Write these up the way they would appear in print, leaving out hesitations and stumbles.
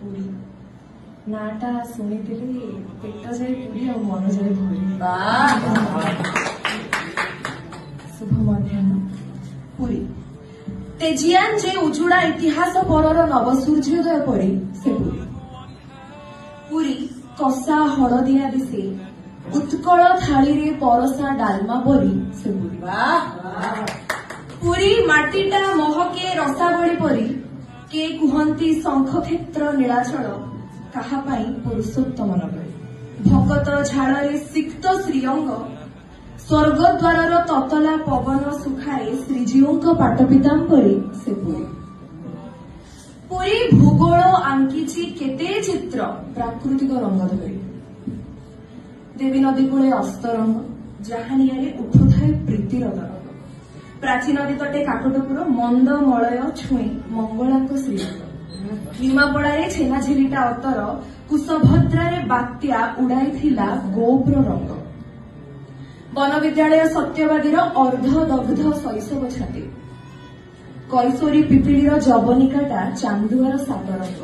ପୁରୀ ନାଟା ଶୁଣିଥିଲି ପେଟ ଯାଏ ପୁରୀ ଆଉ ମନ ଯାଏ ପୁରୀ। शुभ मध्याह्न पुरी तेजियान जे उजुड़ा इतिहास परर नव सूर्योदय पड़ी से पुरी पुरी कषा हलदिया दिशे उत्कल थाली रे परसा डालमा परी से पुरी पुरी माटीटा महके रसावली परी के कुहंती शंख क्षेत्र नीलाचल काहापाई पुरुषोत्तम नगरी भकत झाड़े सिक्त श्रीअंग स्वर्गद्वार ततला पवन सुखाए श्रीजीव पाटपिताम परी से पुरी पुरी भूगोल आंकिची केते चित्र प्राकृतिक रंग धरी देवी नदी कूले अस्त रंग जहानिया उठुए प्रीतिर तरंग प्राची नदी तटे काकटपुर मंद मलय छुए मंगला श्रीरंग निमापड़े छेनाझिलीटा अतर कुशभद्रारे बात्या उड़ाई गोप्र रंग वन विद्यालय सत्यवादीर अर्धदग्ध शैशव छाती कैशोरी पिपिलीर जवनिकाटा चांदुआर सातरंग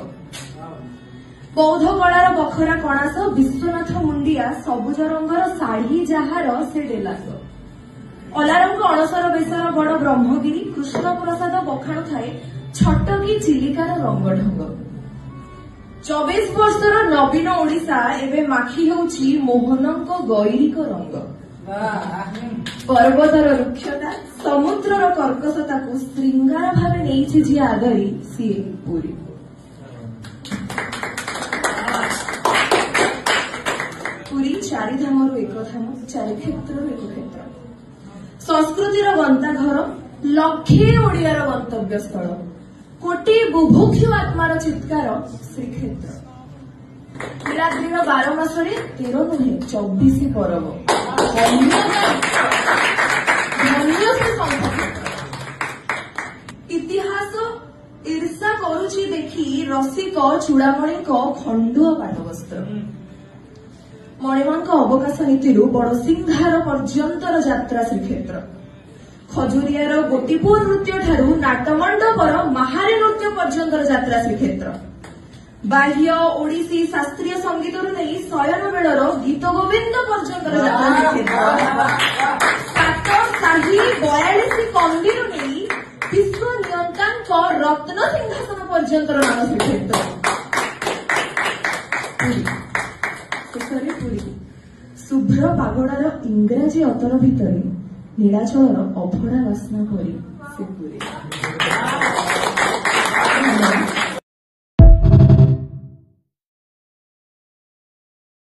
बौद्ध कलार बखरा कणास विश्वनाथ मुंडिया सबुज रंगर शाढ़ी जहार से डेलास अलारंग अणसर बेसर बड़ ब्रह्मगिरी कृष्ण प्रसाद बखाणु थाए छटकी चिलिकार रंग ढंग 24 वर्षर नवीन ओडिशा एवं माखी होउछि मोहनक गैरिक रंग पर्वतर रुक्षता समुद्रर कर्कशता को श्रृंगार भावे नहीं जी आदरी सी पुरी पुरी चारिधाम एक धाम चारि क्षेत्र एक क्षेत्र संस्कृतिर गंता घर लक्षे ओडियार गंतव्य स्थल कोटी बुभुक्षु आत्मार चित्कार श्रीक्षेत्र नीलाद्रीर 12 मासरे 13 नुहे 24 परब इतिहास ईर्षा करुची देखी रसिक चूड़ामणि खंडुआ पाटवस्त्र मणिमन अवकाश नीति बड़ सिंहार पर्यंतर यात्रा श्रीक्षेत्र खजुरियार गोटीपुर नृत्य ठारू नाटमंडपर महारी नृत्य पर्यंतर यात्रा श्रीक्षेत्र बाह्य ओडिसी शास्त्रीय संगीत नहीं शयन बेलर गीत गोविंद पर्यंतर यात्रा श्रीक्षेत्र शाही 42 कंदीर नहीं विश्व नियंता रत्न सिंहासन पर्यंतर नाम श्रीक्षेत्र पुरी शुभ्र पागोडार इंग्राजी अतर भितर नीलाचलर अभड़ा बास्ना परी से पुरी।